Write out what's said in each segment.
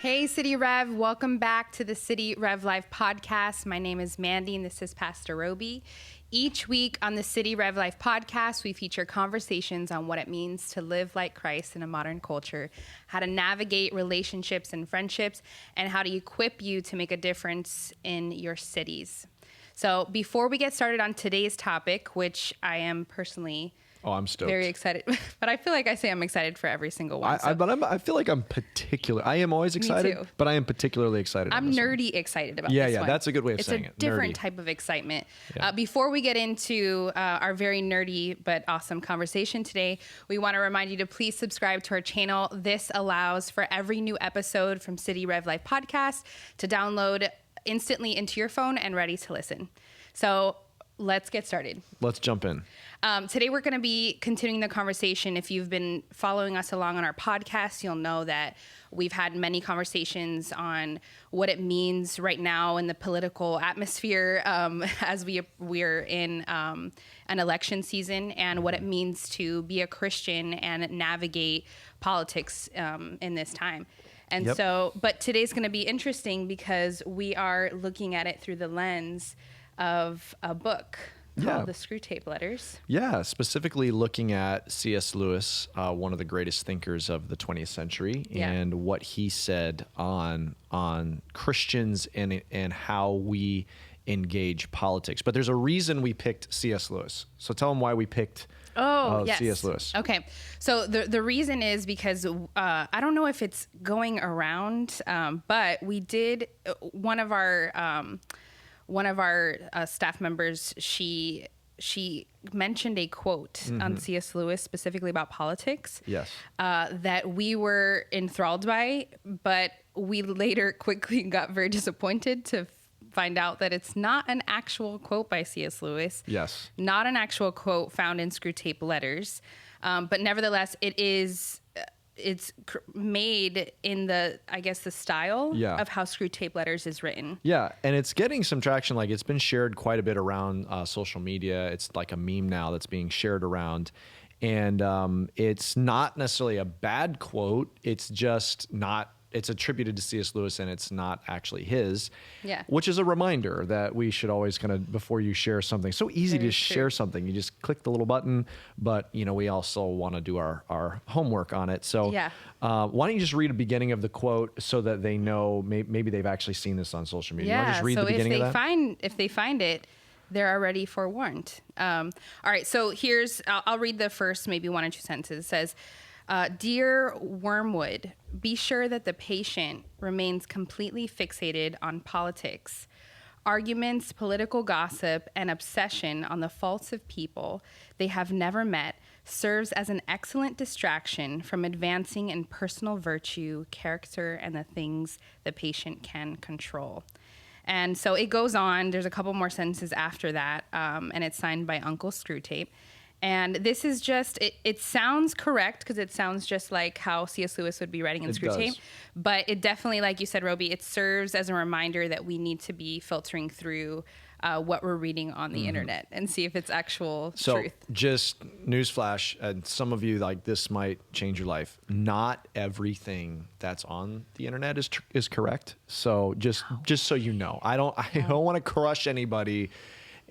Hey, City Rev. Welcome back to the City Rev Life podcast. My name is Mandy, and this is Pastor Robey. Each week on the City Rev Life podcast, we feature conversations on what it means to live like Christ in a modern culture, how to navigate relationships and friendships, and how to equip you to make a difference in your cities. So before we get started on today's topic, which I am personally I'm stoked. very excited, but I feel like I say I'm excited for every single one. I feel like I'm particular. I am always excited, but I am particularly excited. I'm nerdy excited about this one. Yeah, that's a good way of saying it. It's a different type of excitement. Yeah. Before we get into our very nerdy but awesome conversation today, we want to remind you to please subscribe to our channel. This allows for every new episode from City Rev Life podcast to download instantly into your phone and ready to listen. So let's get started. Let's jump in. Today we're going to be continuing the conversation. If you've been following us along on our podcast, you'll know that we've had many conversations on what it means right now in the political atmosphere as we're in an election season, and what it means to be a Christian and navigate politics in this time. And but today's going to be interesting because we are looking at it through the lens of a book called The Screwtape Letters. Yeah, specifically looking at C.S. Lewis, one of the greatest thinkers of the 20th century, and what he said on Christians and how we engage politics. But there's a reason we picked C.S. Lewis. So tell them why we picked C.S. Lewis. Okay. So the reason is because I don't know if it's going around, but we did one of our staff members, she mentioned a quote on C.S. Lewis specifically about politics. Yes. That we were enthralled by, but we later quickly got very disappointed to find out that it's not an actual quote by C.S. Lewis. Yes. Not an actual quote found in Screwtape Letters. But nevertheless, it's made in the style of how Screwtape Letters is written. Yeah, and it's getting some traction. Like, it's been shared quite a bit around social media. It's like a meme now that's being shared around. And it's not necessarily a bad quote. It's just not... It's attributed to C.S. Lewis, and it's not actually his. Yeah. Which is a reminder that we should always kind of, before you share something, so easy to share something. You just click the little button, but we also want to do our homework on it. So why don't you just read a beginning of the quote so that they know maybe they've actually seen this on social media. Yeah. You want to just read the beginning of that? If they find it, they're already forewarned. All right. So I'll read the first maybe one or two sentences. It says, Dear Wormwood, be sure that the patient remains completely fixated on politics. Arguments, political gossip, and obsession on the faults of people they have never met serves as an excellent distraction from advancing in personal virtue, character, and the things the patient can control. And so it goes on. There's a couple more sentences after that, and it's signed by Uncle Screwtape. And this is just, it sounds correct because it sounds just like how C.S. Lewis would be writing in Screwtape. But it definitely, like you said, Robey, it serves as a reminder that we need to be filtering through what we're reading on the internet and see if it's actual truth. So just newsflash, and some of you, like, this might change your life. Not everything that's on the internet is correct. So just so you know, I don't want to crush anybody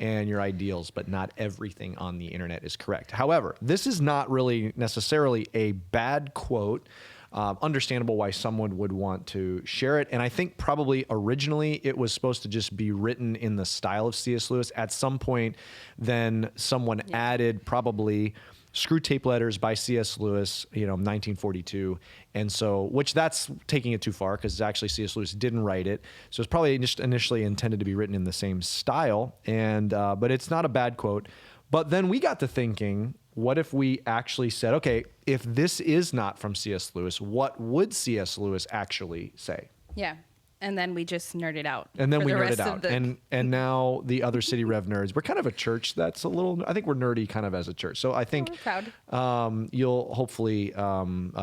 and your ideals, but not everything on the internet is correct. However, this is not really necessarily a bad quote. Understandable why someone would want to share it. And I think probably originally it was supposed to just be written in the style of C.S. Lewis. At some point, then someone added probably Screwtape Letters by C.S. Lewis, 1942. And so, which that's taking it too far because actually C.S. Lewis didn't write it. So it's probably just initially intended to be written in the same style. And, but it's not a bad quote. But then we got to thinking, what if we actually said, okay, if this is not from C.S. Lewis, what would C.S. Lewis actually say? Yeah. And then we just nerded out. And then we nerded out. And now the other City Rev nerds, we're kind of a church that's a little, I think we're nerdy kind of as a church. So I think you'll hopefully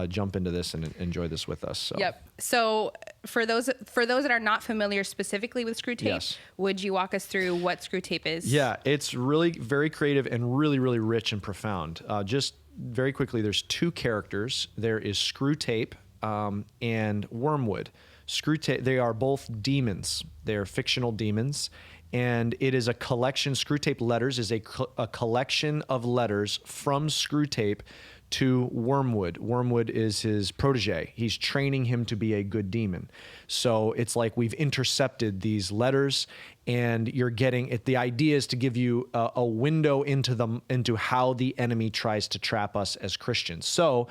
jump into this and enjoy this with us. So. Yep. So for those that are not familiar specifically with Screwtape, would you walk us through what Screwtape is? Yeah, it's really very creative and really, really rich and profound. Just very quickly, there's two characters. There is Screwtape and Wormwood. Screwtape, they are both demons. They are fictional demons. And it is a collection. Screwtape Letters is a collection of letters from Screwtape to Wormwood. Wormwood is his protege. He's training him to be a good demon. So it's like we've intercepted these letters, and you're getting it. The idea is to give you a window into how the enemy tries to trap us as Christians. So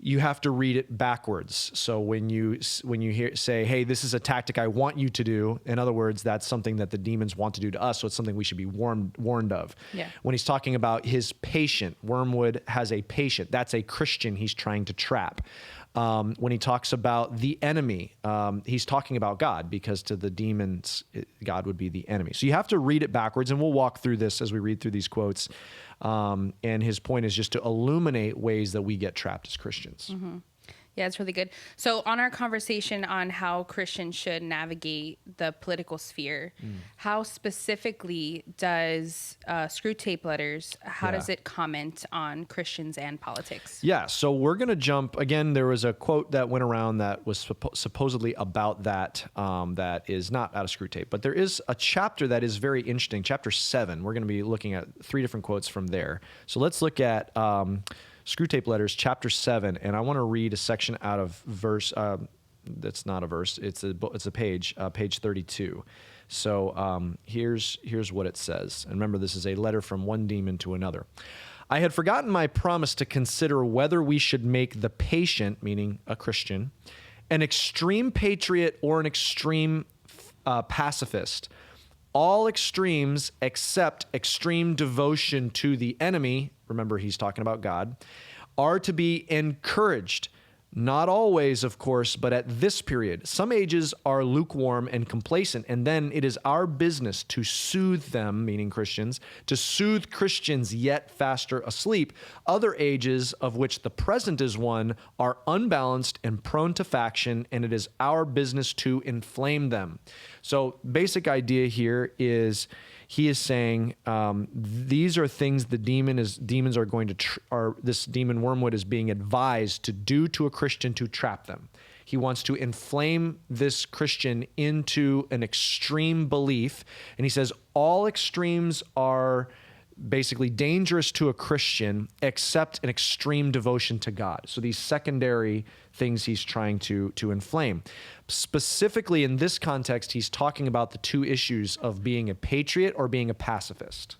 you have to read it backwards. So when you say, hey, this is a tactic I want you to do, in other words, that's something that the demons want to do to us, so it's something we should be warned of. Yeah. When he's talking about his patient, Wormwood has a patient. That's a Christian he's trying to trap. When he talks about the enemy, he's talking about God, because to the demons, God would be the enemy. So you have to read it backwards, and we'll walk through this as we read through these quotes. And his point is just to illuminate ways that we get trapped as Christians. Mm-hmm. Yeah, it's really good. So on our conversation on how Christians should navigate the political sphere, how specifically does Screwtape Letters, how does it comment on Christians and politics? Yeah, so we're going to jump. Again, there was a quote that went around that was supposedly about that, that is not out of Screwtape. But there is a chapter that is very interesting, chapter 7. We're going to be looking at 3 different quotes from there. So let's look at Screwtape Letters, chapter 7, and I want to read a section out of verse. That's not a verse; it's a page, page 32. So here's what it says. And remember, this is a letter from one demon to another. I had forgotten my promise to consider whether we should make the patient, meaning a Christian, an extreme patriot or an extreme pacifist. All extremes except extreme devotion to the enemy, remember he's talking about God, are to be encouraged. Not always, of course, but at this period. Some ages are lukewarm and complacent, and then it is our business to soothe them, meaning Christians, to soothe Christians yet faster asleep. Other ages, of which the present is one, are unbalanced and prone to faction, and it is our business to inflame them. So basic idea here is he is saying these are things the demons are going to, this demon Wormwood is being advised to do to a Christian to trap them. He wants to inflame this Christian into an extreme belief. And he says all extremes are basically dangerous to a Christian except an extreme devotion to God. So these secondary things he's trying to inflame. Specifically in this context, he's talking about the two issues of being a patriot or being a pacifist.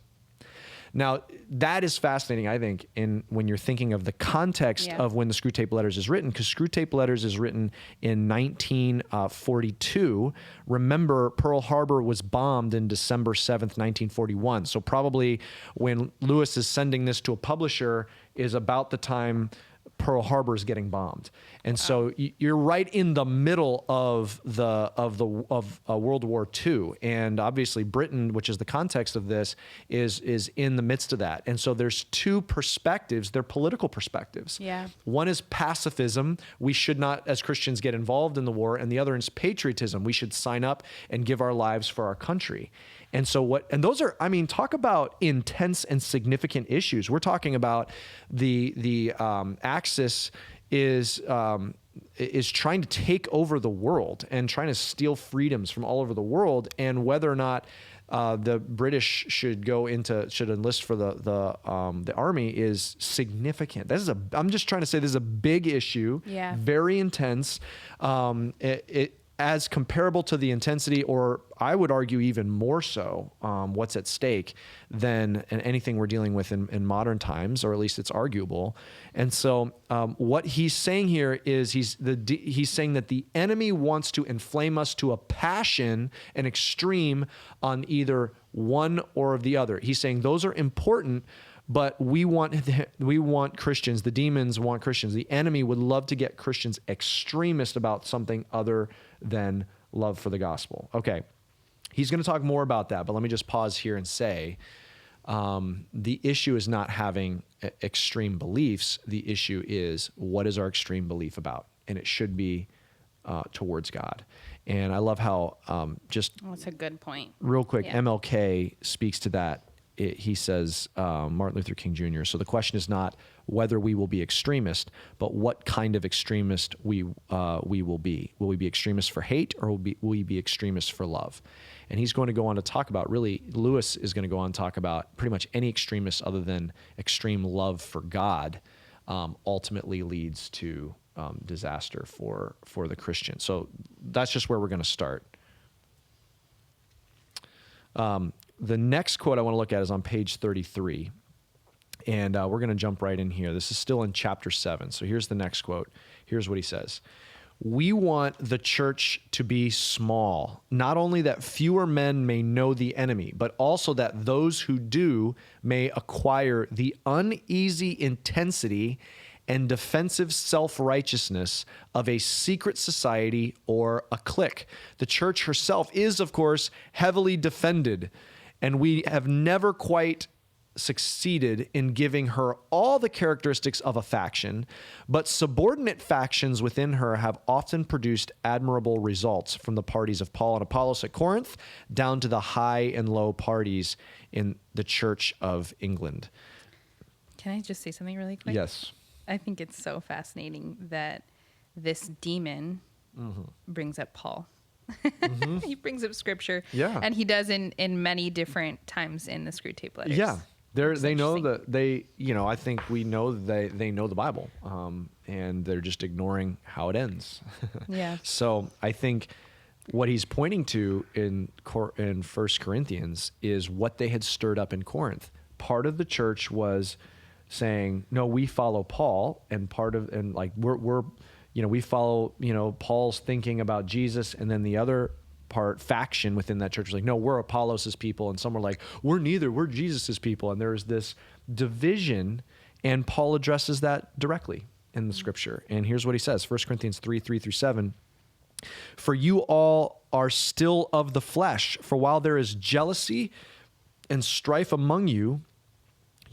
Now, that is fascinating, I think, when you're thinking of the context of when the Screwtape Letters is written, because Screwtape Letters is written in 1942. Remember, Pearl Harbor was bombed in December 7th, 1941. So probably when Lewis is sending this to a publisher is about the time Pearl Harbor is getting bombed. And so you're right in the middle of World War II. And obviously Britain, which is the context of this, is in the midst of that. And so there's two perspectives. They're political perspectives. Yeah. One is pacifism. We should not, as Christians, get involved in the war. And the other is patriotism. We should sign up and give our lives for our country. And so those are, I mean, talk about intense and significant issues. We're talking about the Axis is trying to take over the world and trying to steal freedoms from all over the world, and whether or not the British should enlist for the army is significant. I'm just trying to say this is a big issue, very intense. As comparable to the intensity, or I would argue even more so, what's at stake than anything we're dealing with in modern times, or at least it's arguable. And so what he's saying here is he's saying that the enemy wants to inflame us to a passion, an extreme on either one or the other. He's saying those are important, but we want Christians, the demons want Christians. The enemy would love to get Christians extremist about something other than love for the gospel. Okay, he's going to talk more about that, but let me just pause here and say the issue is not having extreme beliefs. The issue is, what is our extreme belief about? And it should be towards God. And I love how that's a good point. Real quick, MLK speaks to that he says, Martin Luther King Jr., so the question is not whether we will be extremist, but what kind of extremist we will be. Will we be extremists for hate, or will we be extremists for love? And he's going to go on to talk about, really, Lewis is going to go on to talk about pretty much any extremist other than extreme love for God ultimately leads to disaster for the Christian. So that's just where we're going to start. The next quote I want to look at is on page 33. And we're going to jump right in here. This is still in chapter 7. So here's the next quote. Here's what he says. We want the church to be small, not only that fewer men may know the enemy, but also that those who do may acquire the uneasy intensity and defensive self-righteousness of a secret society or a clique. The church herself is, of course, heavily defended, and we have never quite succeeded in giving her all the characteristics of a faction, but subordinate factions within her have often produced admirable results, from the parties of Paul and Apollos at Corinth down to the high and low parties in the Church of England. Can I just say something really quick? Yes. I think it's so fascinating that this demon brings up Paul. He brings up scripture. Yeah. And he does in many different times in the Screwtape Letters. Yeah. They know that I think we know that they know the Bible, and they're just ignoring how it ends. Yeah. So I think what he's pointing to in 1 Corinthians is what they had stirred up in Corinth. Part of the church was saying, no, we follow Paul, and we follow, Paul's thinking about Jesus, and then the other faction within that church was like, no, we're Apollos' people, and some were like, we're neither, we're Jesus' people, and there's this division, and Paul addresses that directly in the scripture. And here's what he says, 1 Corinthians 3:3-7, for you all are still of the flesh, for while there is jealousy and strife among you,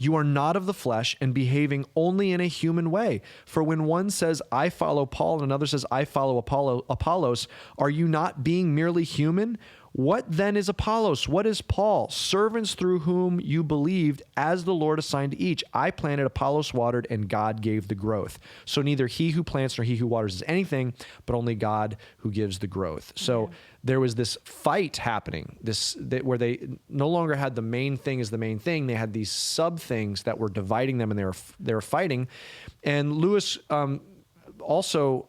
you are not of the flesh and behaving only in a human way. For when one says, I follow Paul, and another says, I follow Apollos, are you not being merely human? What then is Apollos? What is Paul? Servants through whom you believed, as the Lord assigned to each. I planted, Apollos watered, and God gave the growth. So neither he who plants nor he who waters is anything, but only God who gives the growth. So there was this fight happening, where they no longer had the main thing as the main thing. They had these sub things that were dividing them, and they were fighting. And Lewis also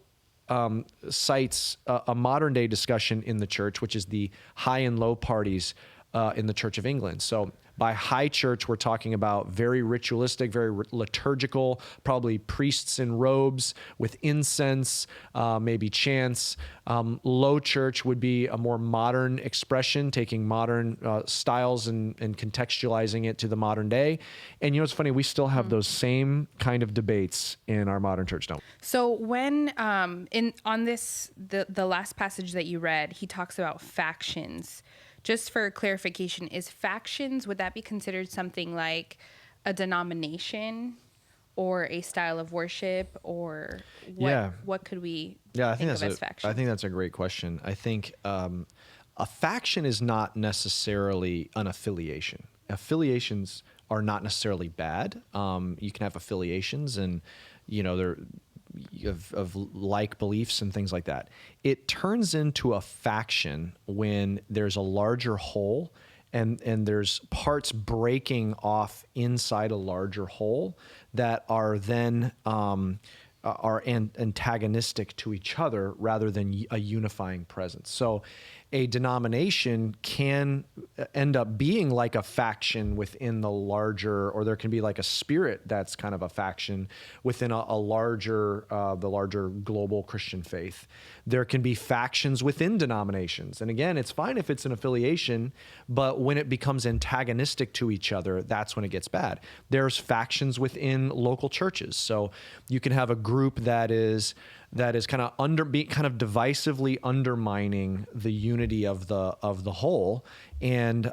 cites a modern day discussion in the church, which is the high and low parties in the Church of England. So by high church, we're talking about very ritualistic, very liturgical, probably priests in robes with incense, maybe chants. Low church would be a more modern expression, taking modern styles and contextualizing it to the modern day. And it's funny, we still have those same kind of debates in our modern church, don't we? So when the last passage that you read, he talks about factions. Just for clarification, would that be considered something like a denomination or a style of worship, or what could we think of as factions? I think that's a great question. I think a faction is not necessarily an affiliation. Affiliations are not necessarily bad. You can have affiliations, and they're of like beliefs and things like that. It turns into a faction when there's a larger whole, and there's parts breaking off inside a larger whole that are then are antagonistic to each other rather than a unifying presence. So a denomination can end up being like a faction within the larger, or there can be like a spirit that's kind of a faction within the larger global Christian faith. There can be factions within denominations. And again, it's fine if it's an affiliation, but when it becomes antagonistic to each other, that's when it gets bad. There's factions within local churches. So you can have a group that is that is kind of divisively undermining the unity of the whole, and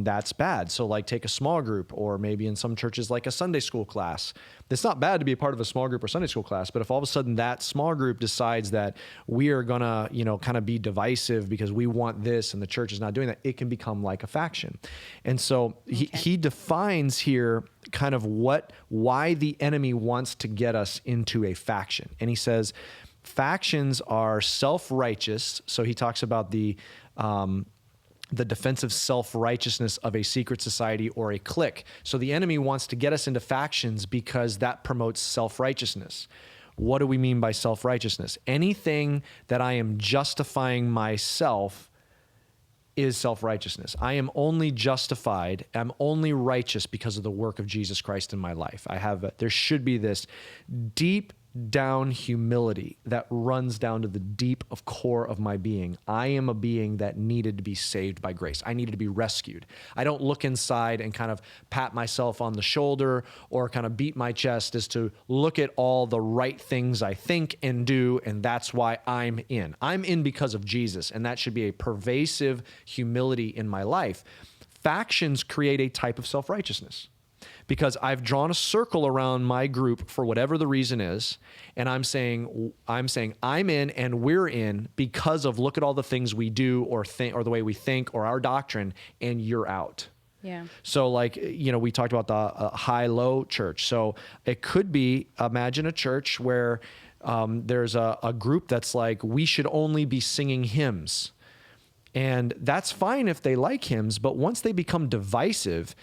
that's bad. So like take a small group, or maybe in some churches like a Sunday school class. It's not bad to be a part of a small group or Sunday school class, but if all of a sudden that small group decides that we are gonna, kind of be divisive because we want this and the church is not doing that, it can become like a faction. And so he defines here kind of why the enemy wants to get us into a faction. And he says factions are self-righteous. So he talks about the defensive self-righteousness of a secret society or a clique. So the enemy wants to get us into factions because that promotes self-righteousness. What do we mean by self-righteousness? Anything that I am justifying myself is self-righteousness. I am only justified, I'm only righteous because of the work of Jesus Christ in my life. There should be this deep down humility that runs down to the deep of core of my being. I am a being that needed to be saved by grace. I needed to be rescued. I don't look inside and kind of pat myself on the shoulder or kind of beat my chest as to look at all the right things I think and do, and that's why I'm in. I'm in because of Jesus, and that should be a pervasive humility in my life. Factions create a type of self-righteousness, because I've drawn a circle around my group for whatever the reason is, and I'm saying I'm in and we're in because of look at all the things we do or think or the way we think or our doctrine, and you're out. Yeah. So like, we talked about the high-low church. So it could be, imagine a church where there's a group that's like, we should only be singing hymns. And that's fine if they like hymns, but once they become divisive,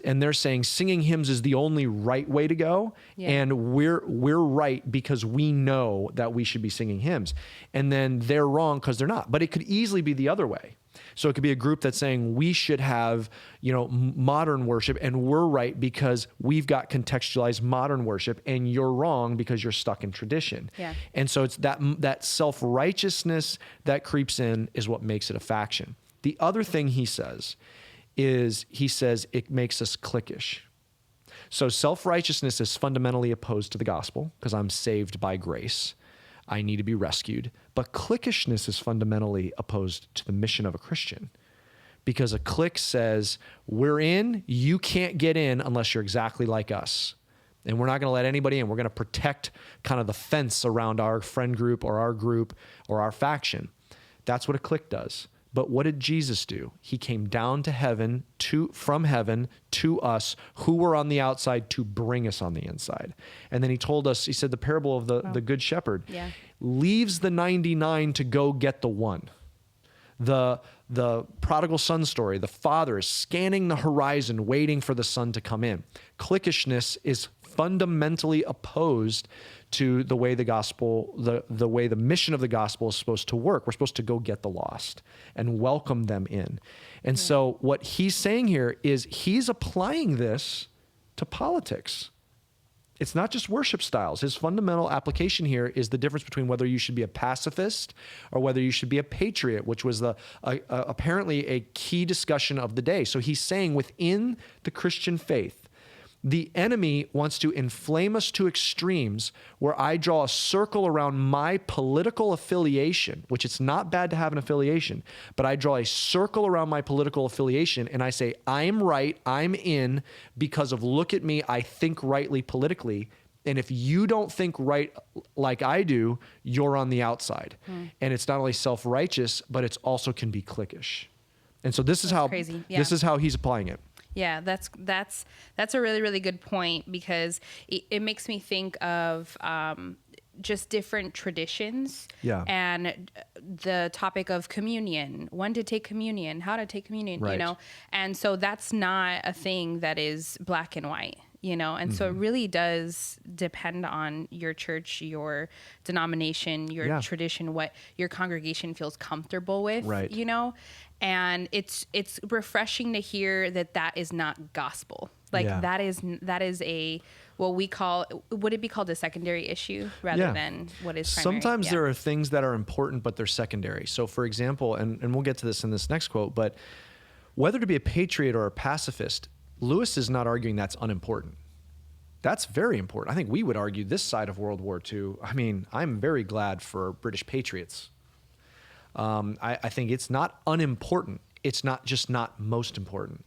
and they're saying singing hymns is the only right way to go, and we're right because we know that we should be singing hymns, and then they're wrong because they're not. But it could easily be the other way. So it could be a group that's saying we should have, modern worship, and we're right because we've got contextualized modern worship, and you're wrong because you're stuck in tradition. Yeah. And so it's that self-righteousness that creeps in is what makes it a faction. The other thing he says is it makes us cliquish. So self-righteousness is fundamentally opposed to the gospel because I'm saved by grace. I need to be rescued. But cliquishness is fundamentally opposed to the mission of a Christian, because a clique says, we're in, you can't get in unless you're exactly like us. And we're not going to let anybody in. We're going to protect kind of the fence around our friend group or our faction. That's what a clique does. But what did Jesus do? He came down to heaven, from heaven to us who were on the outside to bring us on the inside. And then he told us, he said the parable of the good shepherd leaves the 99 to go get the one. The prodigal son story, the father is scanning the horizon, waiting for the son to come in. Cliquishness is fundamentally opposed to the way the gospel, the way the mission of the gospel is supposed to work. We're supposed to go get the lost and welcome them in. And so what he's saying here is he's applying this to politics. It's not just worship styles. His fundamental application here is the difference between whether you should be a pacifist or whether you should be a patriot, which was apparently a key discussion of the day. So he's saying within the Christian faith, the enemy wants to inflame us to extremes where I draw a circle around my political affiliation, which it's not bad to have an affiliation, but I draw a circle around my political affiliation and I say, I'm right, I'm in because of look at me, I think rightly politically. And if you don't think right like I do, you're on the outside. And it's not only self-righteous, but it's also can be cliquish. And so this is how he's applying it. Yeah, that's a really, really good point, because it makes me think of just different traditions and the topic of communion, when to take communion, how to take communion, and so that's not a thing that is black and white. And so it really does depend on your church, your denomination, your tradition, what your congregation feels comfortable with, and it's refreshing to hear that is not gospel. That is a, what we call, would it be called a secondary issue rather than what is primary? Sometimes there are things that are important, but they're secondary. So for example, and we'll get to this in this next quote, but whether to be a patriot or a pacifist, Lewis is not arguing that's unimportant. That's very important. I think we would argue this side of World War II. I mean, I'm very glad for British patriots. I think it's not unimportant. It's not just not most important.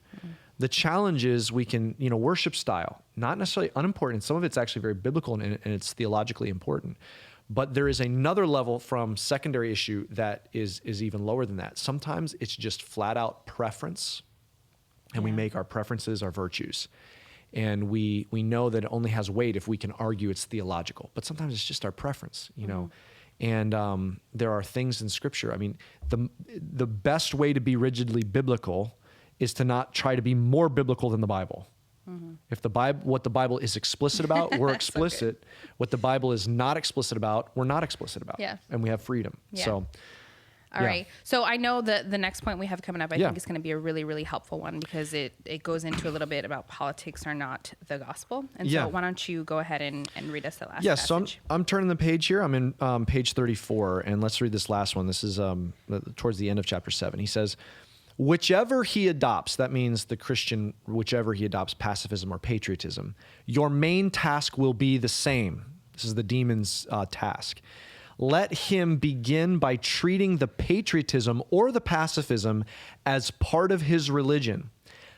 The challenge is we can, worship style, not necessarily unimportant. Some of it's actually very biblical and it's theologically important. But there is another level from secondary issue that is even lower than that. Sometimes it's just flat out preference, and we make our preferences our virtues. And we know that it only has weight if we can argue it's theological. But sometimes it's just our preference, And there are things in Scripture. I mean, the best way to be rigidly biblical is to not try to be more biblical than the Bible. If what the Bible is explicit about, we're explicit. What the Bible is not explicit about, we're not explicit about. Yeah. And we have freedom. Yeah. So, all right. So I know that the next point we have coming up, I think is going to be a really, really helpful one because it goes into a little bit about politics are not the gospel. And so why don't you go ahead and read us the last passage? So I'm turning the page here. I'm in page 34, and let's read this last one. This is towards the end of chapter 7. He says, whichever he adopts, that means the Christian, whichever he adopts, pacifism or patriotism, your main task will be the same. This is the demon's task. Let him begin by treating the patriotism or the pacifism as part of his religion.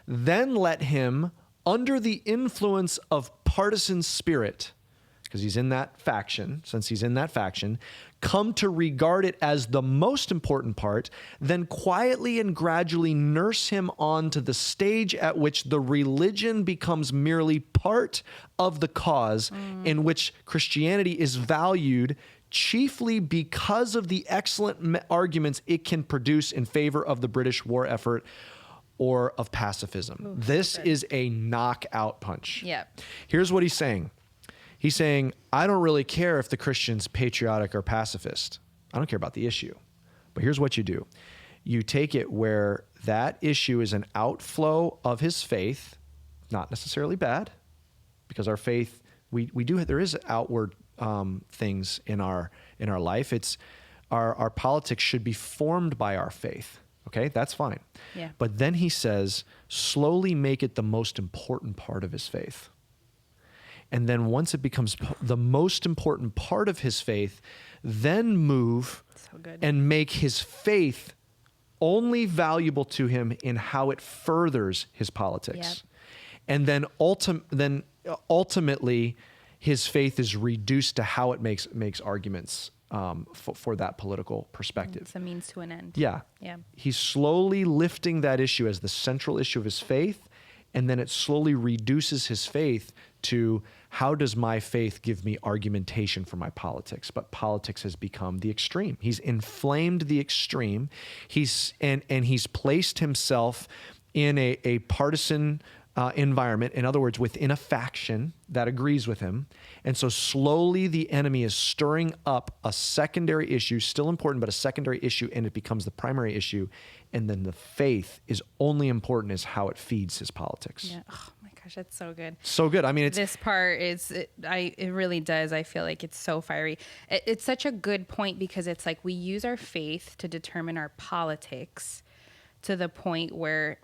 Then let him, under the influence of partisan spirit, because he's in that faction, come to regard it as the most important part, then quietly and gradually nurse him on to the stage at which the religion becomes merely part of the cause, in which Christianity is valued chiefly because of the excellent arguments it can produce in favor of the British war effort or of pacifism. Ooh, this is a knockout punch. Yep. Here's what he's saying. He's saying, I don't really care if the Christian's patriotic or pacifist. I don't care about the issue. But here's what you do. You take it where that issue is an outflow of his faith, not necessarily bad, because our faith, there is outward things in our life. It's our politics should be formed by our faith. Okay, that's fine. Yeah. But then he says, slowly make it the most important part of his faith. And then once it becomes the most important part of his faith, then move and make his faith only valuable to him in how it furthers his politics. Yep. And then ultimately, his faith is reduced to how it makes arguments for that political perspective. It's a means to an end. Yeah. He's slowly lifting that issue as the central issue of his faith, and then it slowly reduces his faith to how does my faith give me argumentation for my politics? But politics has become the extreme. He's inflamed the extreme. He's placed himself in a partisan environment, in other words, within a faction that agrees with him. And so slowly the enemy is stirring up a secondary issue, still important, but a secondary issue, and it becomes the primary issue. And then the faith is only important as how it feeds his politics. Yeah. Oh my gosh, that's so good. So good. I mean, this part it really does. I feel like it's so fiery. It's such a good point because it's like we use our faith to determine our politics to the point where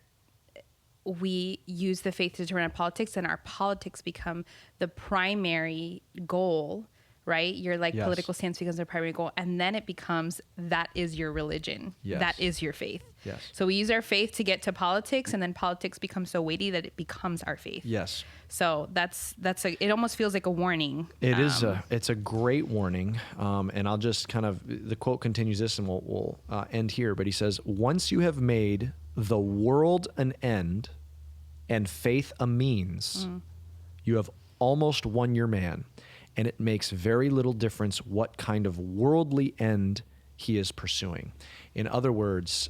we use the faith to determine our politics, and our politics become the primary goal, right? Your political stance becomes the primary goal, and then it becomes that is your religion. Yes. That is your faith. Yes. So we use our faith to get to politics, and then politics becomes so weighty that it becomes our faith. Yes. So it almost feels like a warning. It's a great warning. And I'll just the quote continues this, and we'll end here. But he says, once you have made the world an end and faith a means, you have almost won your man. And it makes very little difference what kind of worldly end he is pursuing. In other words,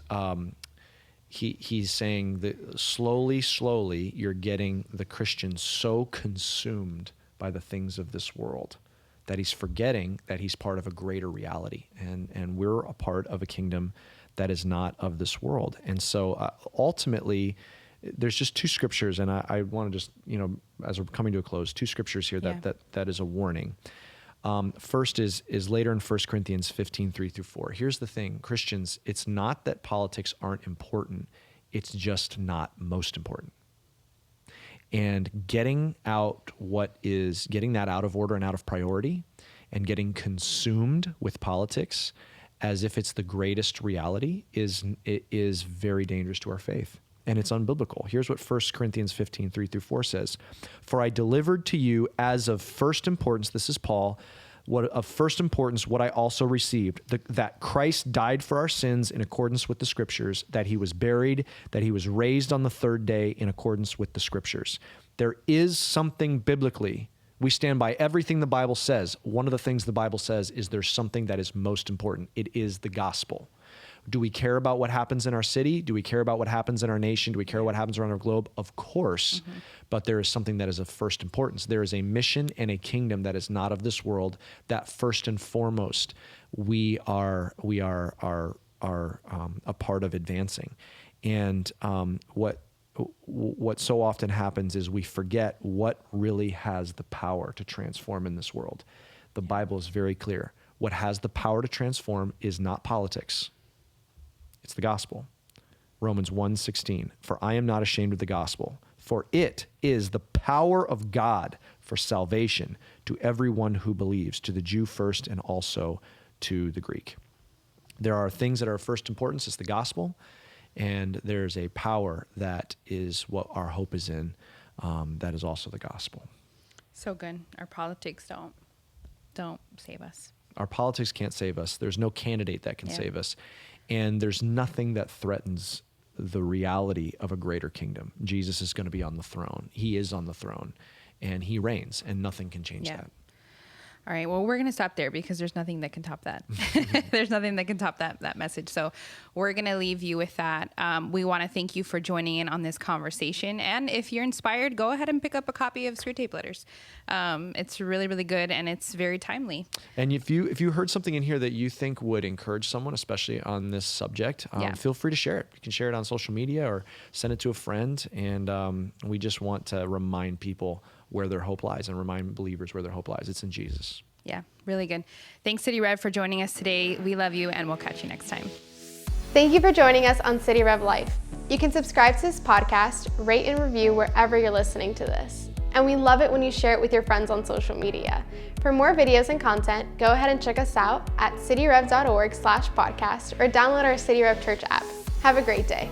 he's saying that slowly, you're getting the Christian so consumed by the things of this world that he's forgetting that he's part of a greater reality. And we're a part of a kingdom that is not of this world. And so ultimately, there's just two scriptures, and I want to just, as we're coming to a close, two scriptures here that is a warning. First is later in 1 Corinthians 15, 3-4. Here's the thing, Christians, it's not that politics aren't important, it's just not most important. and getting that out of order and out of priority, and getting consumed with politics as if it's the greatest reality is very dangerous to our faith. And it's unbiblical. Here's what 1 Corinthians 15, 3-4 says. For I delivered to you as of first importance, this is Paul, what I also received, that Christ died for our sins in accordance with the Scriptures, that he was buried, that he was raised on the third day in accordance with the Scriptures. There is something biblically. We stand by everything the Bible says. One of the things the Bible says is there's something that is most important. It is the gospel. Do we care about what happens in our city? Do we care about what happens in our nation? Do we care what happens around our globe? Of course, but there is something that is of first importance. There is a mission and a kingdom that is not of this world that first and foremost we are a part of advancing. And what so often happens is we forget what really has the power to transform in this world. The Bible is very clear. What has the power to transform is not politics. It's the gospel. Romans 1:16, for I am not ashamed of the gospel, for it is the power of God for salvation to everyone who believes, to the Jew first and also to the Greek. There are things that are of first importance. It's the gospel, and there's a power that is what our hope is in, that is also the gospel. So good. Our politics don't save us. Our politics can't save us. There's no candidate that can save us. And there's nothing that threatens the reality of a greater kingdom. Jesus is going to be on the throne. He is on the throne, and he reigns, and nothing can change that. All right. Well, we're going to stop there because there's nothing that can top that. There's nothing that can top that message. So we're going to leave you with that. We want to thank you for joining in on this conversation. And if you're inspired, go ahead and pick up a copy of Screwtape Letters. It's really, really good, and it's very timely. And if you heard something in here that you think would encourage someone, especially on this subject, feel free to share it. You can share it on social media or send it to a friend. And we just want to remind people where their hope lies and remind believers where their hope lies. It's in Jesus. Yeah, really good. Thanks, City Rev, for joining us today. We love you, and we'll catch you next time. Thank you for joining us on City Rev Life. You can subscribe to this podcast, rate and review wherever you're listening to this. And we love it when you share it with your friends on social media. For more videos and content, go ahead and check us out at cityrev.org/podcast or download our City Rev Church app. Have a great day.